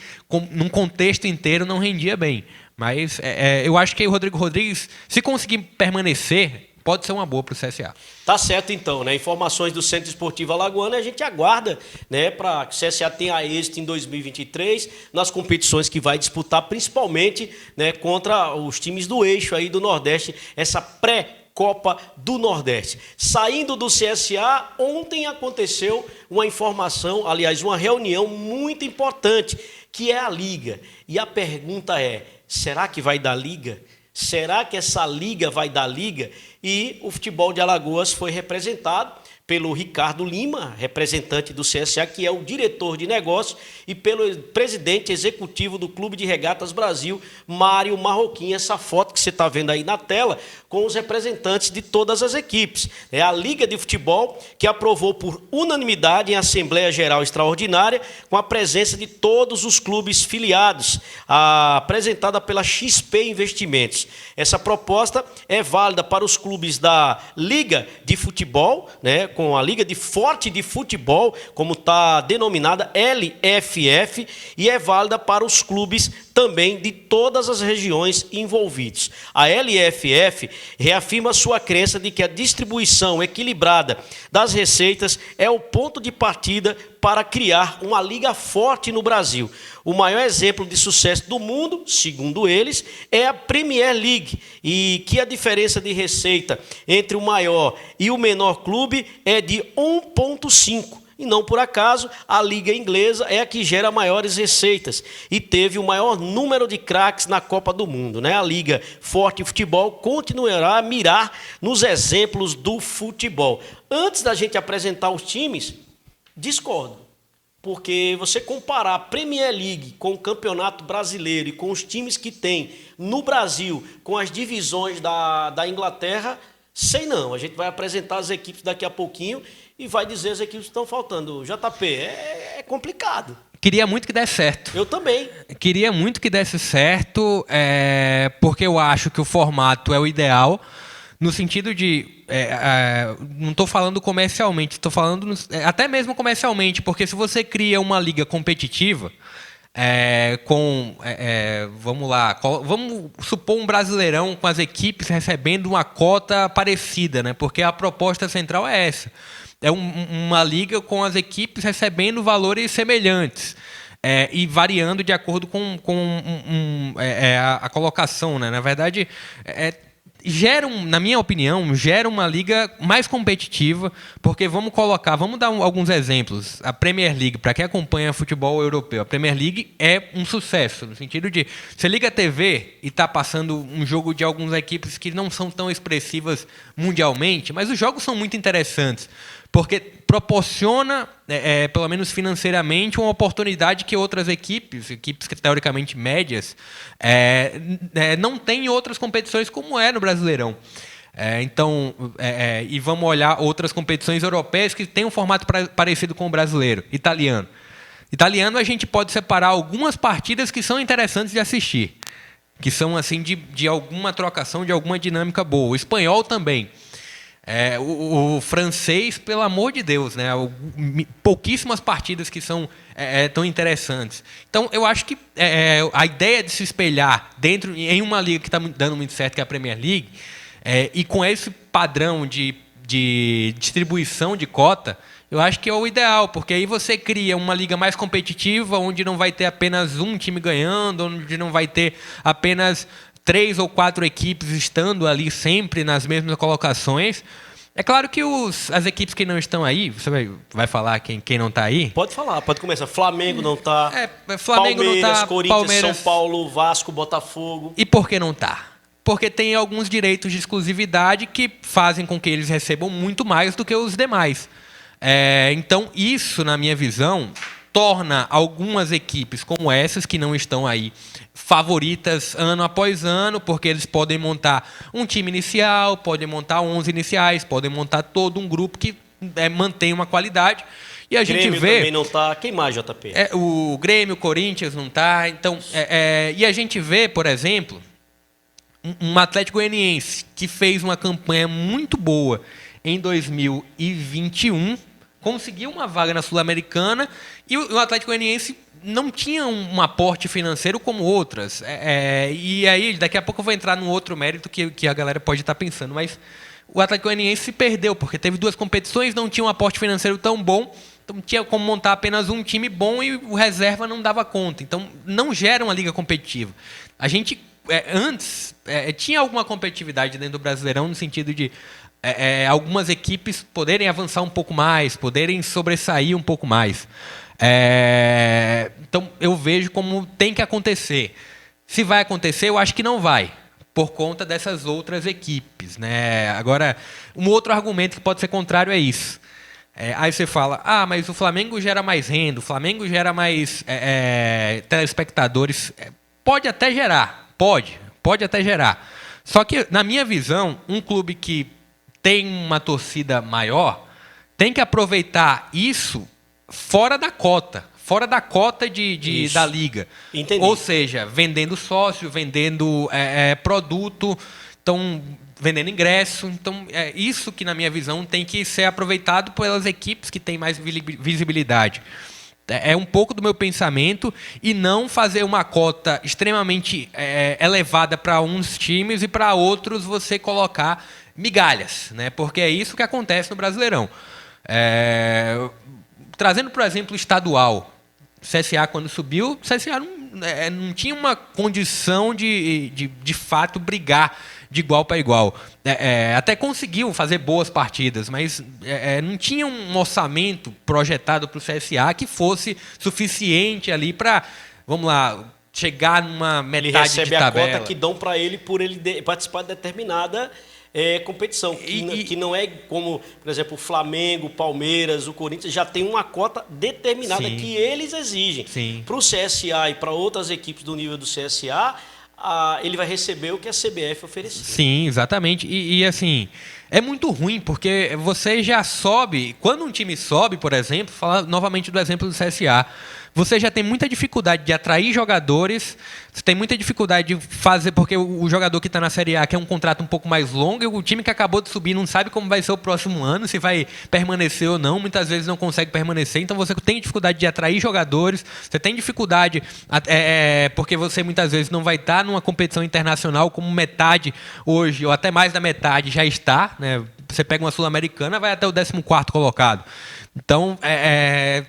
num contexto inteiro, não rendia bem. Mas eu acho que o Rodrigo Rodrigues, se conseguir permanecer, pode ser uma boa para o CSA. Tá certo então, né? Informações do Centro Esportivo Alagoano, a gente aguarda, né, para que o CSA tenha êxito em 2023 nas competições que vai disputar, principalmente, né, contra os times do eixo aí do Nordeste, essa Copa do Nordeste. Saindo do CSA, ontem aconteceu uma informação, aliás, uma reunião muito importante, que é a Liga. E a pergunta é, será que vai dar Liga? Será que essa Liga vai dar Liga? E o futebol de Alagoas foi representado pelo Ricardo Lima, representante do CSA, que é o diretor de negócios, e pelo presidente executivo do Clube de Regatas Brasil, Mário Marroquim. Essa foto que você está vendo aí na tela, com os representantes de todas as equipes. É a Liga de Futebol, que aprovou por unanimidade em Assembleia Geral Extraordinária, com a presença de todos os clubes filiados, apresentada pela XP Investimentos. Essa proposta é válida para os clubes da Liga de Futebol, né, com a Liga de Forte de Futebol, como está denominada LFF, e é válida para os clubes também de todas as regiões envolvidas. A LFF reafirma sua crença de que a distribuição equilibrada das receitas é o ponto de partida para criar uma liga forte no Brasil. O maior exemplo de sucesso do mundo, segundo eles, é a Premier League, e que a diferença de receita entre o maior e o menor clube é de 1,5. E não por acaso, a Liga Inglesa é a que gera maiores receitas e teve o maior número de craques na Copa do Mundo, né? A Liga Forte Futebol continuará a mirar nos exemplos do futebol. Antes da gente apresentar os times, discordo. Porque você comparar a Premier League com o Campeonato Brasileiro e com os times que tem no Brasil, com as divisões da Inglaterra, sei não. A gente vai apresentar as equipes daqui a pouquinho e vai dizer as equipes que estão faltando. JP, é complicado. Queria muito que desse certo. Eu também. Queria muito que desse certo, porque eu acho que o formato é o ideal, no sentido de... não estou falando comercialmente, estou falando até mesmo comercialmente, porque se você cria uma liga competitiva, vamos lá, vamos supor um Brasileirão com as equipes recebendo uma cota parecida, né? Porque a proposta central é essa. É uma liga com as equipes recebendo valores semelhantes e variando de acordo com a colocação, né? Na verdade, na minha opinião, gera uma liga mais competitiva, porque vamos dar alguns exemplos. A Premier League, para quem acompanha futebol europeu, a Premier League é um sucesso, no sentido de você liga a TV e está passando um jogo de algumas equipes que não são tão expressivas mundialmente, mas os jogos são muito interessantes, porque proporciona, pelo menos financeiramente, uma oportunidade que outras equipes que teoricamente médias, não têm em outras competições como é no Brasileirão. E vamos olhar outras competições europeias que têm um formato parecido com o brasileiro, italiano. Italiano, a gente pode separar algumas partidas que são interessantes de assistir, que são assim de alguma trocação, de alguma dinâmica boa. O espanhol também. O francês, pelo amor de Deus, né? Pouquíssimas partidas que são tão interessantes. Então, eu acho que a ideia de se espelhar em uma liga que está dando muito certo, que é a Premier League, e com esse padrão de distribuição de cota, eu acho que é o ideal, porque aí você cria uma liga mais competitiva, onde não vai ter apenas um time ganhando, onde não vai ter apenas 3 ou 4 equipes estando ali sempre nas mesmas colocações. É claro que as equipes que não estão aí, você vai falar quem não está aí? Pode falar, pode começar. Flamengo não está. Flamengo Palmeiras, não está. Corinthians, Palmeiras, São Paulo, Vasco, Botafogo. E por que não está? Porque tem alguns direitos de exclusividade que fazem com que eles recebam muito mais do que os demais. Então, isso, na minha visão, torna algumas equipes como essas, que não estão aí, favoritas ano após ano, porque eles podem montar um time inicial, podem montar 11 iniciais, podem montar todo um grupo que mantém uma qualidade. E a gente vê... também não está. Quem mais, JP? O Grêmio, o Corinthians não está. Então, e a gente vê, por exemplo, um Atlético Goianiense que fez uma campanha muito boa em 2021, conseguiu uma vaga na Sul-Americana, e o Atlético Goianiense não tinha um aporte financeiro como outras. E aí, daqui a pouco eu vou entrar num outro mérito que a galera pode estar pensando, mas o Atlético Goianiense se perdeu, porque teve 2 competições, não tinha um aporte financeiro tão bom, então tinha como montar apenas um time bom e o reserva não dava conta. Então, não gera uma liga competitiva. A gente, antes, tinha alguma competitividade dentro do Brasileirão, no sentido de algumas equipes poderem avançar um pouco mais, poderem sobressair um pouco mais. Então, eu vejo como tem que acontecer. Se vai acontecer, eu acho que não vai, por conta dessas outras equipes, né? Agora, um outro argumento que pode ser contrário é isso. Aí você fala, mas o Flamengo gera mais renda, o Flamengo gera mais telespectadores. Pode até gerar, pode até gerar. Só que, na minha visão, um clube que tem uma torcida maior tem que aproveitar isso fora da cota da liga. Entendi. Ou seja, vendendo sócio, vendendo produto, então, vendendo ingresso. Então, isso que, na minha visão, tem que ser aproveitado pelas equipes que têm mais visibilidade. É um pouco do meu pensamento, e não fazer uma cota extremamente elevada para uns times e para outros você colocar migalhas, né? Porque é isso que acontece no Brasileirão. Trazendo, por exemplo, o estadual. O CSA, quando subiu, o CSA não tinha uma condição de fato brigar de igual para igual. Até conseguiu fazer boas partidas, mas não tinha um orçamento projetado para o CSA que fosse suficiente ali para, vamos lá, chegar numa metade de tabela. Ele recebe a cota que dão para ele por ele participar de determinada competição, que não é como, por exemplo, o Flamengo, o Palmeiras, o Corinthians, já tem uma cota determinada. Sim. Que eles exigem. Para o CSA e para outras equipes do nível do CSA, ele vai receber o que a CBF ofereceu. Sim, exatamente. E assim, é muito ruim, porque você já sobe... Quando um time sobe, por exemplo, falar novamente do exemplo do CSA, você já tem muita dificuldade de atrair jogadores, você tem muita dificuldade de fazer, porque o jogador que está na Série A quer um contrato um pouco mais longo, e o time que acabou de subir não sabe como vai ser o próximo ano, se vai permanecer ou não, muitas vezes não consegue permanecer, então você tem dificuldade de atrair jogadores, você tem dificuldade, porque você muitas vezes não vai estar numa competição internacional como metade hoje, ou até mais da metade já está, né? Você pega uma Sul-Americana, vai até o 14º colocado. Então,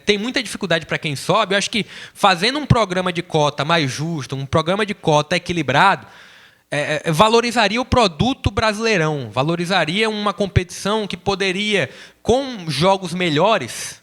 tem muita dificuldade para quem sobe. Eu acho que fazendo um programa de cota mais justo, um programa de cota equilibrado, valorizaria o produto brasileirão, valorizaria uma competição que poderia, com jogos melhores,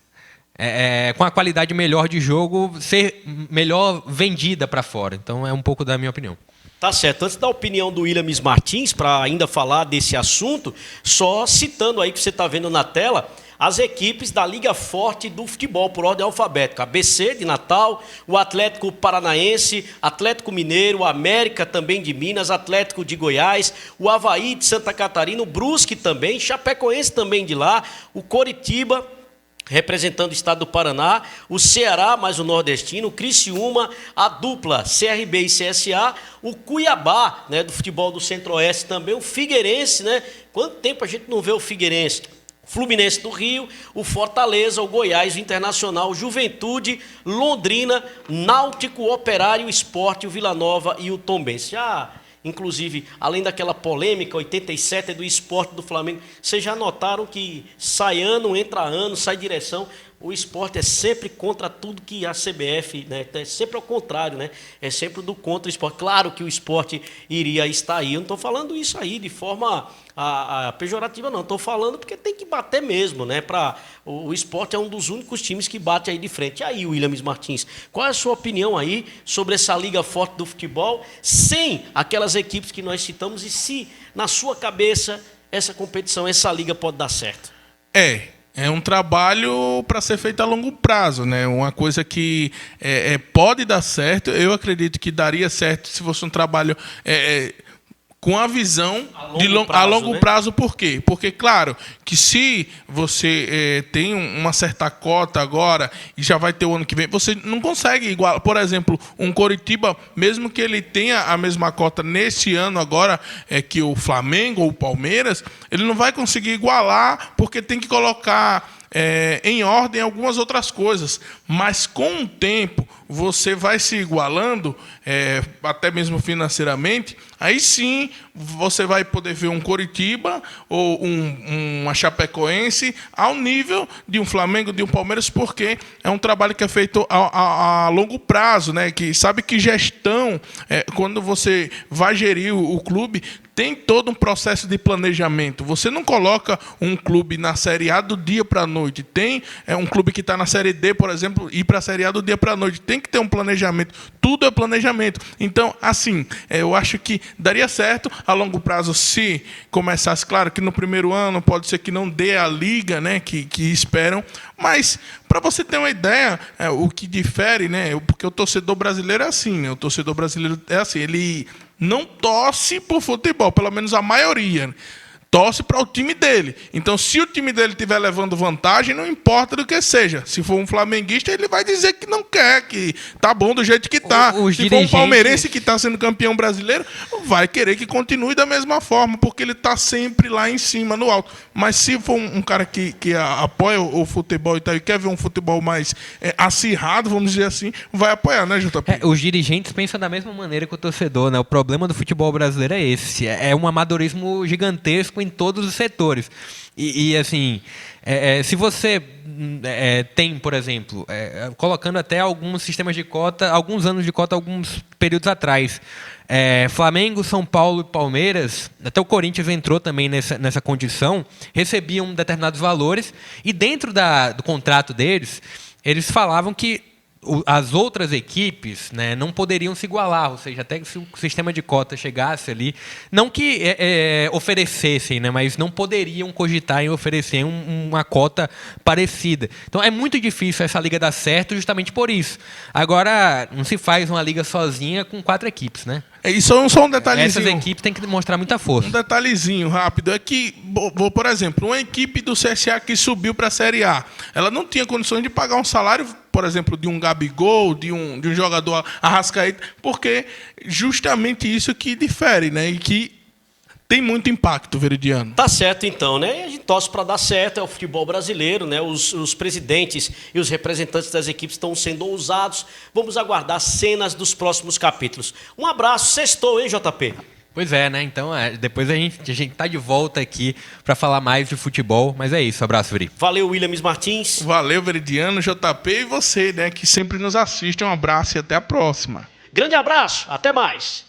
com a qualidade melhor de jogo, ser melhor vendida para fora. Então, é um pouco da minha opinião. Tá certo. Antes da opinião do Williams Martins, para ainda falar desse assunto, só citando aí que você está vendo na tela, as equipes da Liga Forte do Futebol, por ordem alfabética. ABC de Natal, o Atlético Paranaense, Atlético Mineiro, América também de Minas, Atlético de Goiás, o Avaí de Santa Catarina, o Brusque também, Chapecoense também de lá, o Coritiba, representando o estado do Paraná, o Ceará, mais o nordestino, o Criciúma, a dupla CRB e CSA, o Cuiabá, né, do futebol do Centro-Oeste também, o Figueirense, né? Quanto tempo a gente não vê o Figueirense? Fluminense do Rio, o Fortaleza, o Goiás, o Internacional, o Juventude, Londrina, Náutico, o Operário, o Sport, o Vila Nova e o Tombense. Já, inclusive, além daquela polêmica, 87 é do Sport do Flamengo, vocês já notaram que sai ano, entra ano, sai direção. O Sport é sempre contra tudo que a CBF, né, é sempre ao contrário, né? É sempre do contra o Sport. Claro que o Sport iria estar aí. Eu não estou falando isso aí de forma pejorativa, não. Estou falando porque tem que bater mesmo, né? O Sport é um dos únicos times que bate aí de frente. E aí, Williams Martins, qual é a sua opinião aí sobre essa Liga Forte do Futebol, sem aquelas equipes que nós citamos, e se, na sua cabeça, essa competição, essa liga pode dar certo? É um trabalho para ser feito a longo prazo, né? Uma coisa que pode dar certo. Eu acredito que daria certo se fosse um trabalho com a visão a longo prazo. Por quê? Porque, claro, que se você tem uma certa cota agora e já vai ter o ano que vem, você não consegue igual. Por exemplo, um Coritiba, mesmo que ele tenha a mesma cota nesse ano agora que o Flamengo ou o Palmeiras, ele não vai conseguir igualar porque tem que colocar em ordem algumas outras coisas. Mas com o tempo você vai se igualando, até mesmo financeiramente. Aí sim você vai poder ver um Coritiba ou uma Chapecoense ao nível de um Flamengo, de um Palmeiras, porque é um trabalho que é feito a longo prazo, né? Que sabe que gestão, quando você vai gerir o clube, tem todo um processo de planejamento. Você não coloca um clube na Série A do dia para a noite. Tem um clube que está na Série D, por exemplo, ir para a Série A do dia para a noite. Tem que ter um planejamento. Tudo é planejamento. Então, assim, eu acho que daria certo a longo prazo se começasse. Claro que no primeiro ano pode ser que não dê a liga, né, que esperam. Mas, para você ter uma ideia, o que difere, né, porque o torcedor brasileiro é assim, né, o torcedor brasileiro é assim, ele não torce por futebol, pelo menos a maioria. Torce para o time dele. Então, se o time dele estiver levando vantagem, não importa do que seja. Se for um flamenguista, ele vai dizer que não quer, que tá bom do jeito que tá. Se for um palmeirense que está sendo campeão brasileiro, vai querer que continue da mesma forma, porque ele está sempre lá em cima, no alto. Mas se for um cara que apoia o futebol e quer ver um futebol mais acirrado, vamos dizer assim, vai apoiar, né, JP? Os dirigentes pensam da mesma maneira que o torcedor, né? O problema do futebol brasileiro é esse. É um amadorismo gigantesco em todos os setores. E assim, se você tem, por exemplo, colocando até alguns sistemas de cota, alguns anos de cota, alguns períodos atrás, Flamengo, São Paulo e Palmeiras, até o Corinthians entrou também nessa condição, recebiam determinados valores e dentro do contrato deles, eles falavam que as outras equipes, né, não poderiam se igualar, ou seja, até que se o sistema de cota chegasse ali, não que oferecessem, né, mas não poderiam cogitar em oferecer uma cota parecida. Então é muito difícil essa liga dar certo justamente por isso. Agora, não se faz uma liga sozinha com 4 equipes, né? Isso é só um detalhezinho. Essas equipes têm que mostrar muita força. Um detalhezinho rápido é que, por exemplo, uma equipe do CSA que subiu para a Série A, ela não tinha condições de pagar um salário, por exemplo, de um Gabigol, de um jogador Arrascaeta, porque justamente isso que difere, né? E que tem muito impacto, Veridiano. Tá certo, então, né? A gente torce para dar certo, é o futebol brasileiro, né? Os presidentes e os representantes das equipes estão sendo ousados. Vamos aguardar cenas dos próximos capítulos. Um abraço, sextou, hein, JP? Pois é, né? Então, depois a gente tá de volta aqui para falar mais de futebol, mas é isso. Abraço, Veri. Valeu, Williams Martins. Valeu, Veridiano, JP e você, né, que sempre nos assiste. Um abraço e até a próxima. Grande abraço, até mais.